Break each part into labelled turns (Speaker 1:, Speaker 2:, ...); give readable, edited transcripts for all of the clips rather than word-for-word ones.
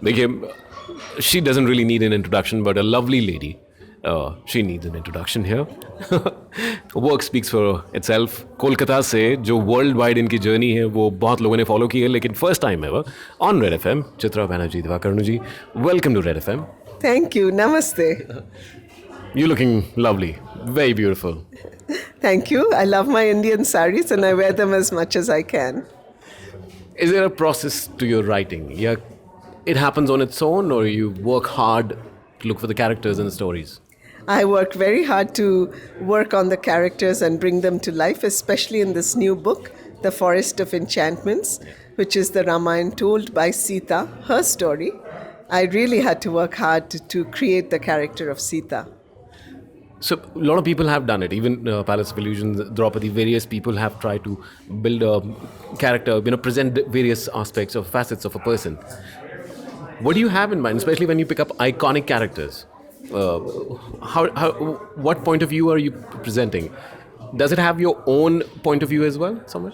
Speaker 1: देखिए, she doesn't really need an introduction, but a lovely lady. She needs an introduction here. Work speaks for itself. Kolkata से जो world wide इनकी journey है वो बहुत लोगों ने फॉलो की है, लेकिन first time ever on red FM Chitra Banerjee Divakar ji, welcome to red FM.
Speaker 2: Thank you. Namaste.
Speaker 1: You're looking lovely, very beautiful.
Speaker 2: Thank you. I love my Indian saris and I wear them as much as I can.
Speaker 1: Is there a process to your writing? Yeah, it happens on its own, or you work hard to look for the characters and the stories?
Speaker 2: I work very hard to work on the characters and bring them to life, especially in this new book, The Forest of Enchantments, which is the Ramayana told by Sita, her story. I really had to work hard to create the character of Sita.
Speaker 1: So a lot of people have done it. Even Palace of Illusions, Draupadi, various people have tried to build a character, present various aspects or facets of a person. What do you have in mind, especially when you pick up iconic characters? What point of view are you presenting? Does it have your own point of view as well, somewhere?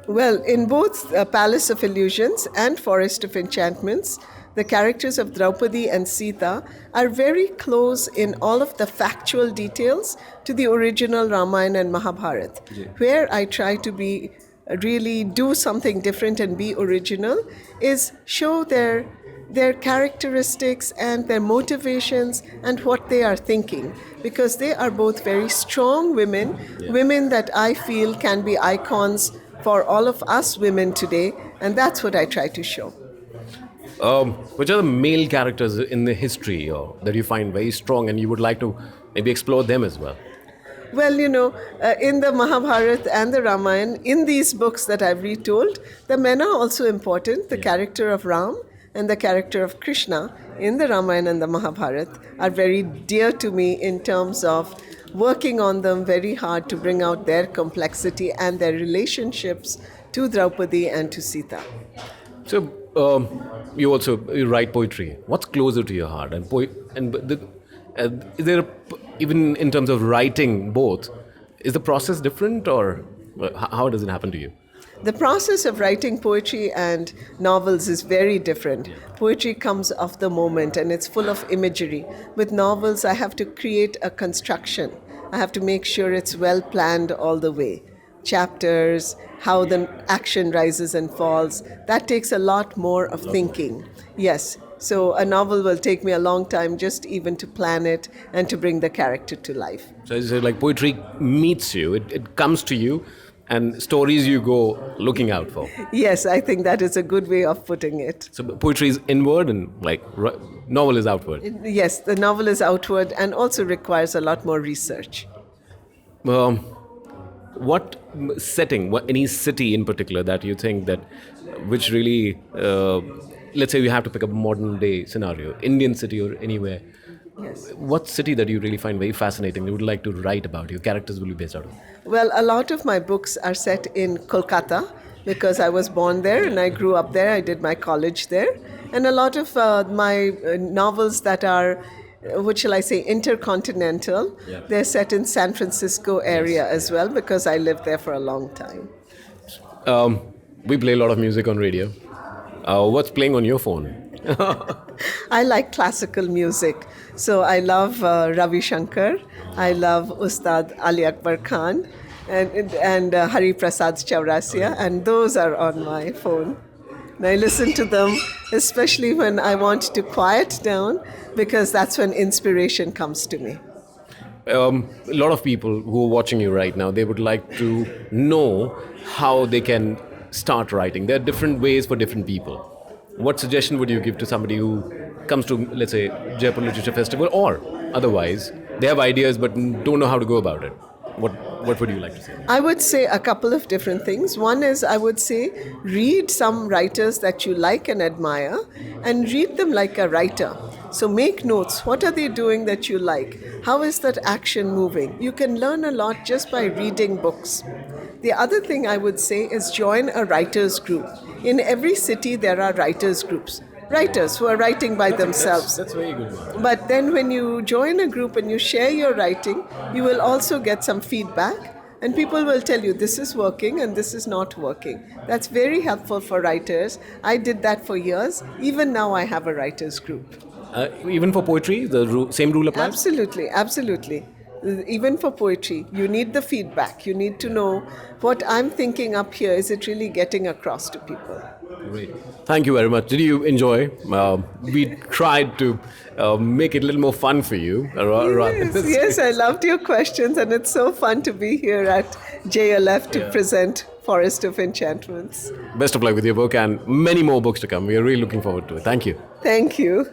Speaker 2: Well, in both Palace of Illusions and Forest of Enchantments, the characters of Draupadi and Sita are very close in all of the factual details to the original Ramayana and Mahabharata.
Speaker 1: Yeah.
Speaker 2: Where I try to be really do something different and be original is show their characteristics and their motivations and what they are thinking, because they are both very strong women, women that I feel can be icons for all of us women today, and that's what I try to show.
Speaker 1: Which are the male characters in the history that you find very strong and you would like to maybe explore them as well?
Speaker 2: Well, in the Mahabharata and the Ramayana, in these books that I've retold, the men are also important. The character of Ram and the character of Krishna in the Ramayana and the Mahabharata are very dear to me in terms of working on them very hard to bring out their complexity and their relationships to Draupadi and to Sita.
Speaker 1: So, you write poetry. What's closer to your heart? Is there, even in terms of writing both, is the process different, or how does it happen to you?
Speaker 2: The process of writing poetry and novels is very different. Poetry comes off the moment and it's full of imagery. With novels, I have to create a construction. I have to make sure it's well planned all the way. Chapters, how the action rises and falls, that takes a lot more of thinking. Yes, so a novel will take me a long time just even to plan it and to bring the character to life.
Speaker 1: So it's like poetry meets you, it comes to you, and stories you go looking out for.
Speaker 2: Yes, I think that is a good way of putting it.
Speaker 1: So poetry is inward and novel is outward.
Speaker 2: Yes, the novel is outward and also requires a lot more research.
Speaker 1: What setting, any city in particular that you think that, which really, let's say you have to pick up a modern day scenario, Indian city or anywhere.
Speaker 2: Yes.
Speaker 1: What city that you really find very fascinating, you would like to write about, your characters will be based out of?
Speaker 2: Well, a lot of my books are set in Kolkata because I was born there and I grew up there. I did my college there. And a lot of my novels that are, what shall I say, intercontinental, they're set in San Francisco area as well because I lived there for a long time.
Speaker 1: We play a lot of music on radio. What's playing on your phone?
Speaker 2: I like classical music. So I love Ravi Shankar. I love Ustad Ali Akbar Khan and Hari Prasad Chaurasia, and those are on my phone. And I listen to them, especially when I want to quiet down, because that's when inspiration comes to me.
Speaker 1: A lot of people who are watching you right now, they would like to know how they can start writing. There are different ways for different people. What suggestion would you give to somebody who comes to, let's say, Jaipur Literature Festival, or otherwise, they have ideas but don't know how to go about it? What would you like to say?
Speaker 2: I would say a couple of different things. One is, I would say, read some writers that you like and admire and read them like a writer. So make notes. What are they doing that you like? How is that action moving? You can learn a lot just by reading books. The other thing I would say is join a writers group. In every city, there are writers groups. Writers who are writing by themselves.
Speaker 1: That's very good one.
Speaker 2: But then when you join a group and you share your writing, you will also get some feedback And people will tell you this is working and this is not working. That's very helpful for writers. I did that for years. Even now, I have a writers group.
Speaker 1: Even for poetry, the same rule applies?
Speaker 2: Absolutely, absolutely. Even for poetry, you need the feedback. You need to know what I'm thinking up here, is it really getting across to people?
Speaker 1: Great. Thank you very much. Did you enjoy? We tried to make it a little more fun for you.
Speaker 2: Yes, I loved your questions, and it's so fun to be here at JLF to present Forest of Enchantments.
Speaker 1: Best of luck with your book and many more books to come. We are really looking forward to it. Thank you.
Speaker 2: Thank you.